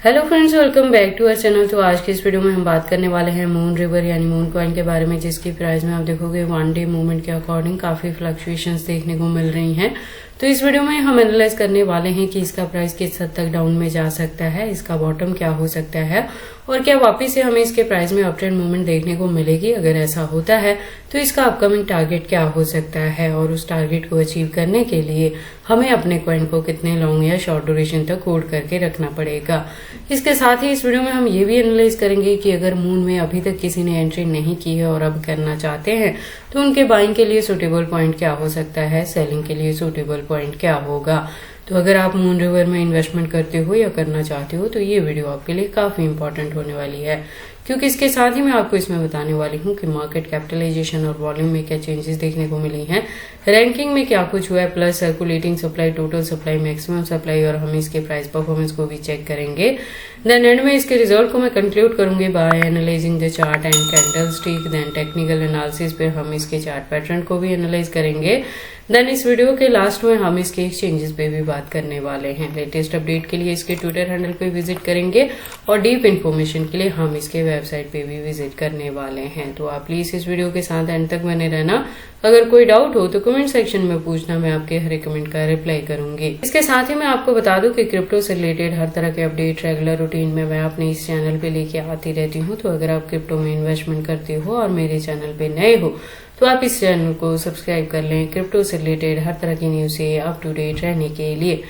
Hello friends, welcome back to our channel. तो आज की इस वीडियो में हम बात करने वाले हैं मून रिवर यानी मून कॉइन के बारे में, जिसकी प्राइस में आप देखोगे वन डे मूवमेंट के अकॉर्डिंग काफी फ्लक्चुएशंस देखने को मिल रही हैं। तो इस वीडियो में हम एनालाइज करने वाले हैं कि इसका प्राइस किस हद तक डाउन में जा सकता है, इसका बॉटम क्या हो सकता है और क्या वापस से हमें इसके प्राइस में अप ट्रेंड मूवमेंट देखने को मिलेगी। अगर ऐसा होता है तो इसका अपकमिंग टारगेट क्या हो सकता है और उस टारगेट को अचीव करने के लिए हमें अपने कॉइन को कितने लॉन्ग या शॉर्ट ड्यूरेशन तक होल्ड करके रखना पड़ेगा। इसके साथ ही इस वीडियो में हम ये भी एनालाइज करेंगे कि अगर मून में अभी तक किसी ने एंट्री नहीं की है और अब करना चाहते हैं तो उनके बाइंग के लिए सुटेबल पॉइंट क्या हो सकता है, सेलिंग के लिए सुटेबल पॉइंट क्या होगा। तो अगर आप मून रिवर में इन्वेस्टमेंट करते हो या करना चाहते हो तो ये वीडियो आपके लिए काफी इंपॉर्टेंट होने वाली है, क्योंकि इसके साथ ही मैं आपको इसमें बताने वाली हूँ कि मार्केट कैपिटलाइजेशन और वॉल्यूम में क्या चेंजेस देखने को मिली हैं, रैंकिंग में क्या कुछ हुआ है, plus circulating supply, total supply, maximum supply और हम इसके प्राइस परफॉर्मेंस को भी चेक करेंगे। देन एंड में इसके रिजल्ट को मैं कंक्लूड करूंगी by analyzing the chart and candlestick. Then technical analysis पे हम इसके चार्ट पैटर्न को भी एनालाइज करेंगे। देन इस वीडियो के लास्ट में हम इसके एक्सचेंजेस पे भी बात करने वाले हैं। लेटेस्ट अपडेट के लिए इसके ट्विटर हैंडल पे विजिट करेंगे और डीप इन्फॉर्मेशन के लिए हम इसके वेबसाइट पे भी विजिट करने वाले हैं। तो आप प्लीज इस वीडियो के साथ एंड तक बने रहना। अगर कोई डाउट हो तो कमेंट सेक्शन में पूछना, मैं आपके हर एक कमेंट का रिप्लाई करूंगी। इसके साथ ही मैं आपको बता दूं कि क्रिप्टो से रिलेटेड हर तरह के अपडेट रेगुलर रूटीन में मैं अपने इस चैनल पे लेके आती रहती हूँ। तो अगर आप क्रिप्टो में इन्वेस्टमेंट करते हो और मेरे चैनल पे नए हो तो आप इस चैनल को सब्सक्राइब कर लें क्रिप्टो से रिलेटेड हर तरह की न्यूज से अप टू डेट रहने के लिए।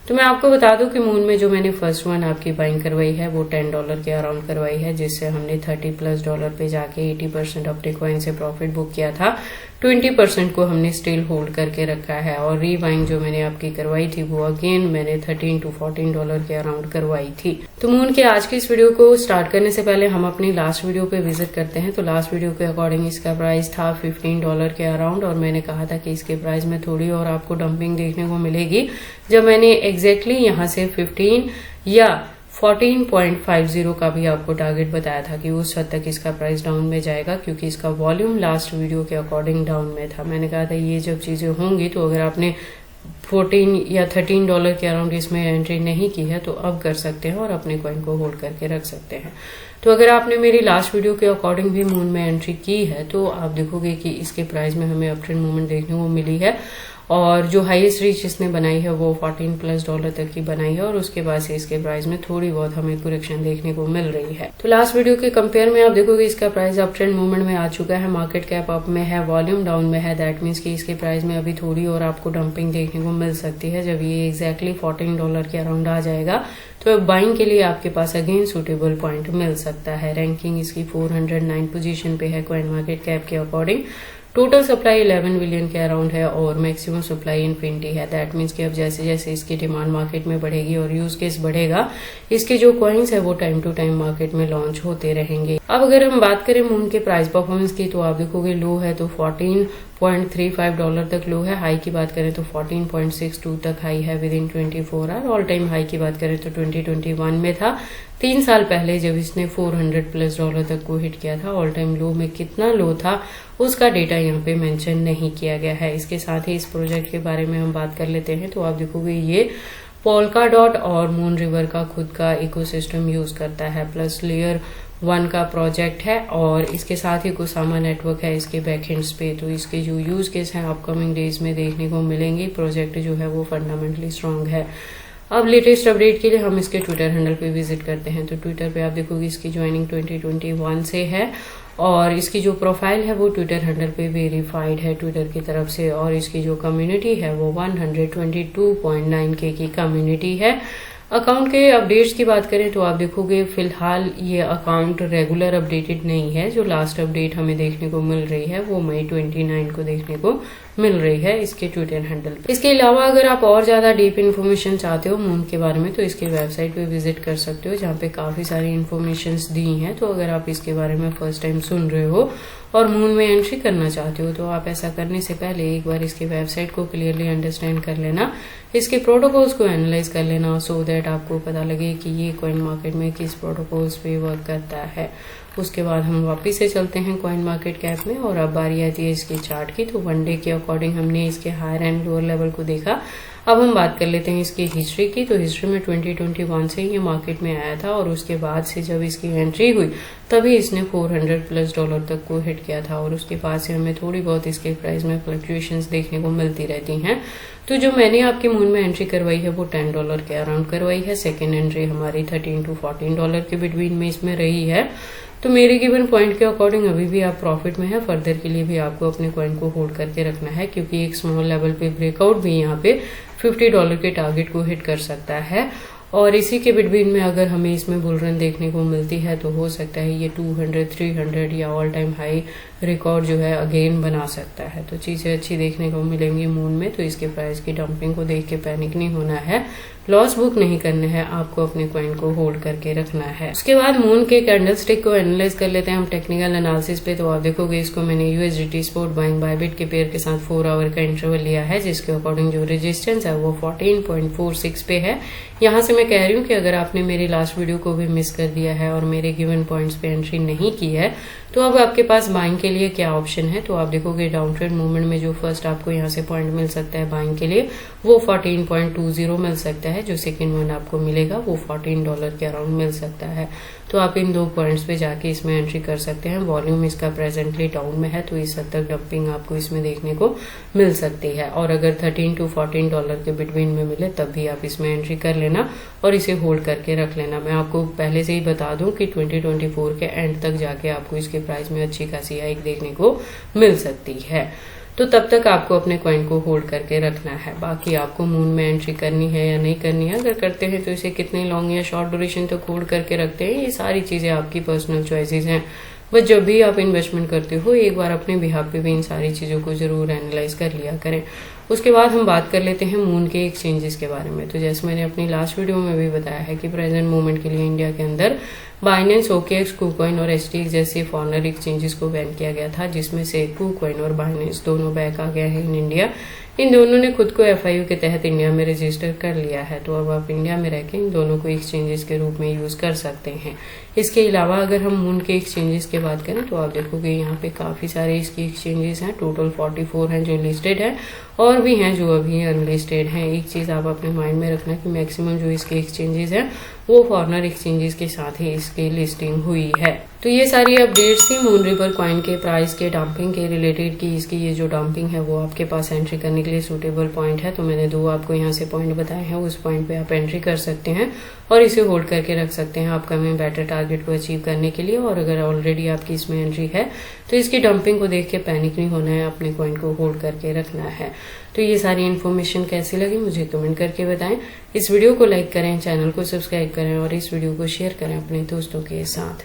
तो मैं आपको बता दूं कि मून में जो मैंने फर्स्ट वन आपकी बाइंग करवाई है वो $10 के अराउंड करवाई है, जिससे हमने $30+ पे जाके 80% अपने कॉइन से प्रॉफिट बुक किया था। 20% को हमने स्टिल होल्ड करके रखा है और रीबाइंग जो मैंने आपकी करवाई थी वो अगेन मैंने $13 to $14 के अराउंड करवाई थी। तो मून के आज की इस वीडियो को स्टार्ट करने से पहले हम अपनी लास्ट वीडियो पे विजिट करते हैं। तो लास्ट वीडियो के अकॉर्डिंग इसका प्राइस था $15 के अराउंड और मैंने कहा था कि इसके प्राइस में थोड़ी और आपको डंपिंग देखने को मिलेगी। जब मैंने एग्जैक्टली यहाँ से 15 या 14.50 का भी आपको टारगेट बताया था कि उस हद तक इसका प्राइस डाउन में जाएगा, क्योंकि इसका वॉल्यूम लास्ट वीडियो के अकॉर्डिंग डाउन में था। मैंने कहा था ये जब चीजें होंगी तो अगर आपने 14 या $13 के अराउंड इसमें एंट्री नहीं की है तो अब कर सकते हैं और अपने कॉइन को होल्ड करके रख सकते हैं। तो अगर आपने मेरी लास्ट वीडियो के अकॉर्डिंग भी मून में एंट्री की है तो आप देखोगे कि इसके प्राइस में हमें अप ट्रेंड मूवमेंट देखने को मिली है और जो हाईएस्ट रीच इसने बनाई है वो $14+ तक की बनाई है और उसके बाद से इसके प्राइस में थोड़ी बहुत हमें करेक्शन देखने को मिल रही है। तो लास्ट वीडियो के कंपेयर में आप देखोगे इसका प्राइस अप ट्रेंड मूवमेंट में आ चुका है, मार्केट कैप अप में है, वॉल्यूम डाउन में है। दैट मीन्स कि इसके प्राइस में अभी थोड़ी और आपको डंपिंग देखने को मिल सकती है। जब ये एग्जैक्टली $14 के अराउंड आ जाएगा तो अब बाइंग के लिए आपके पास अगेन सुटेबल पॉइंट मिल सकता है। रैंकिंग इसकी 409 पोजीशन पे है कॉइन मार्केट कैप के अकॉर्डिंग। टोटल सप्लाई 11 बिलियन के अराउंड है और मैक्सिमम सप्लाई इन्फिनिटी है। दैट मीन्स कि अब जैसे जैसे इसकी डिमांड मार्केट में बढ़ेगी और यूज केस बढ़ेगा, इसके जो कॉइन्स है वो टाइम टू टाइम मार्केट में लॉन्च होते रहेंगे। अब अगर हम बात करें मून के प्राइस परफॉर्मेंस की तो आप देखोगे लो है तो $14.35 तक लो है, हाई की बात करें तो 14.62 तक हाई है within 24 hour. All time high की बात करें तो 2021 में था, 3 साल पहले जब इसने $400+ तक को हिट किया था। ऑल टाइम लो में कितना लो था उसका डेटा यहाँ पे मेंशन नहीं किया गया है। इसके साथ ही इस प्रोजेक्ट के बारे में हम बात कर लेते हैं। तो आप देखोगे ये पोल्काडॉट और मून रिवर का खुद का इकोसिस्टम यूज करता है, प्लस लेयर 1 का प्रोजेक्ट है और इसके साथ ही कुसामा नेटवर्क है इसके बैकएंड्स पे। तो इसके जो यूज केस हैं अपकमिंग डेज में देखने को मिलेंगे। प्रोजेक्ट जो है वो फंडामेंटली स्ट्रांग है। अब लेटेस्ट अपडेट के लिए हम इसके ट्विटर हैंडल पे विजिट करते हैं। तो ट्विटर पे आप देखोगे इसकी ज्वाइनिंग 2021 से है और इसकी जो प्रोफाइल है वो ट्विटर हैंडल पे वेरीफाइड है ट्विटर की तरफ से और इसकी जो कम्युनिटी है वो 122.9K की कम्युनिटी है। अकाउंट के अपडेट्स की बात करें तो आप देखोगे फिलहाल ये अकाउंट रेगुलर अपडेटेड नहीं है। जो लास्ट अपडेट हमें देखने को मिल रही है वो मई 29 को देखने को मिल रही है इसके ट्विटर हैंडल पे। इसके अलावा अगर आप और ज्यादा डीप इन्फॉर्मेशन चाहते हो मून के बारे में तो इसके वेबसाइट पे विजिट कर सकते हो, जहाँ पे काफी सारी इन्फॉर्मेशन दी हैं। तो अगर आप इसके बारे में फर्स्ट टाइम सुन रहे हो और मून में एंट्री करना चाहते हो तो आप ऐसा करने से पहले एक बार इसके वेबसाइट को क्लियरली अंडरस्टैंड कर लेना, इसके प्रोटोकॉल्स को एनालाइज कर लेना, सो दैट आपको पता लगे कि ये कॉइन मार्केट में किस प्रोटोकॉल्स पे वर्क करता है। उसके बाद हम वापस से चलते हैं कॉइन मार्केट कैप में और अब बारी आती है इसके चार्ट की। तो वन डे के अकॉर्डिंग हमने इसके हायर एंड लोअर लेवल को देखा। अब हम बात कर लेते हैं इसकी हिस्ट्री की। तो हिस्ट्री में 2021 से ये मार्केट में आया था और उसके बाद से जब इसकी एंट्री हुई तभी इसने $400+ तक को हिट किया था और उसके बाद से हमें थोड़ी बहुत इसके प्राइस में फ्लक्चुएशंस देखने को मिलती रहती हैं। तो जो मैंने आपके मून में एंट्री करवाई है वो $10 के अराउंड करवाई है। सेकेंड एंट्री हमारी $13 to $14 के बिटवीन में इसमें रही है। तो मेरे गिवन पॉइंट के अकॉर्डिंग अभी भी आप प्रॉफिट में है। फर्दर के लिए भी आपको अपने कॉइन को होल्ड करके रखना है क्योंकि एक स्मॉल लेवल पे ब्रेकआउट भी यहाँ पे $50 के टारगेट को हिट कर सकता है और इसी के बिटवीन में अगर हमें इसमें बुल रन देखने को मिलती है तो हो सकता है ये 200, 300 या ऑल टाइम हाई रिकॉर्ड जो है अगेन बना सकता है। तो चीजें अच्छी देखने को मिलेंगी मून में। तो इसके प्राइस की डंपिंग को देख के पैनिक नहीं होना है, लॉस बुक नहीं करना है, आपको अपने कॉइन को होल्ड करके रखना है। उसके बाद मून के कैंडलस्टिक को एनालाइज कर लेते हैं हम टेक्निकल एनालिसिस पे। तो आप देखोगे इसको मैंने USDT स्पॉट बाइंग बायबिट के पेयर के साथ 4 आवर का इंटरवल लिया है जिसके अकॉर्डिंग जो रेजिस्टेंस है वो 14.46 पे है। यहाँ से मैं कह रही हूँ कि अगर आपने मेरी लास्ट वीडियो को भी मिस कर दिया है और मेरे गिवन पॉइंट्स पे एंट्री नहीं की है तो अब आपके पास बाइंग के लिए क्या ऑप्शन है। तो आप देखोगे डाउन ट्रेड मूवमेंट में जो फर्स्ट आपको यहाँ से पॉइंट मिल सकता है बाइंग के लिए वो 14.20 मिल सकता है। जो सेकेंड वन आपको मिलेगा वो $14 के अराउंड मिल सकता है। तो आप इन 2 पॉइंट्स पे जाके इसमें एंट्री कर सकते हैं। वॉल्यूम इसका प्रेजेंटली डाउन में है तो इस हद तक डंपिंग आपको इसमें देखने को मिल सकती है और अगर $13 to $14 के बिटवीन में मिले तब भी आप इसमें एंट्री कर लेना और इसे होल्ड करके रख लेना। मैं आपको पहले से ही बता दूं कि 2024 के एंड तक जाके आपको इसके प्राइस में अच्छी खासी हाइक देखने को मिल सकती है। तो तब तक आपको अपने कॉइन को होल्ड करके रखना है। बाकी आपको मून में एंट्री करनी है या नहीं करनी है, अगर करते हैं तो इसे कितने लॉन्ग या शॉर्ट ड्यूरेशन तक होल्ड करके रखते हैं, ये सारी चीजें आपकी पर्सनल चॉइसेस हैं। बस जब भी आप इन्वेस्टमेंट करते हो एक बार अपने बिहाफ पे भी इन सारी चीजों को जरूर एनालाइज कर लिया करें। उसके बाद हम बात कर लेते हैं मून के एक्सचेंजेस के बारे में। तो जैसे मैंने अपनी लास्ट वीडियो में भी बताया है कि प्रेजेंट मोमेंट के लिए इंडिया के अंदर बाइनेंस, OKX, KuCoin और STX जैसे फॉरेनर एक्सचेंजेस को बैन किया गया था जिसमें से KuCoin और बाइनेंस दोनों बैक आ गए हैं इन इंडिया। इन दोनों ने खुद को FIU के तहत इंडिया में रजिस्टर कर लिया है। तो अब आप इंडिया में रहकर इन दोनों को एक्सचेंजेस के रूप में यूज कर सकते हैं। इसके अलावा अगर हम मून के एक्सचेंजेस की बात करें तो आप देखोगे यहाँ पे काफी सारे इसके एक्सचेंजेस हैं। टोटल 44 हैं जो लिस्टेड है और भी हैं जो अभी अनलिस्टेड हैं। एक चीज आप अपने माइंड में रखना कि मैक्सिमम जो इसके एक्सचेंजेस हैं वो फॉरेनर एक्सचेंजेस के साथ ही इसकी लिस्टिंग हुई है। तो ये सारी अपडेट्स थी मून रिवर कॉइन के प्राइस के डंपिंग के रिलेटेड की इसकी ये जो डंपिंग है वो आपके पास एंट्री करने के लिए सूटेबल पॉइंट है। तो मैंने 2 आपको यहाँ से पॉइंट बताए हैं, उस पॉइंट पे आप एंट्री कर सकते हैं और इसे होल्ड करके रख सकते हैं अपकमिंग बेटर टारगेट को अचीव करने के लिए। और अगर ऑलरेडी आपकी इसमें एंट्री है तो इसकी डंपिंग को देख के पैनिक नहीं होना है, अपने कॉइन को होल्ड करके रखना है। तो ये सारी इन्फॉर्मेशन कैसी लगी मुझे कमेंट करके बताएं। इस वीडियो को लाइक करें, चैनल को सब्सक्राइब करें और इस वीडियो को शेयर करें अपने दोस्तों के साथ।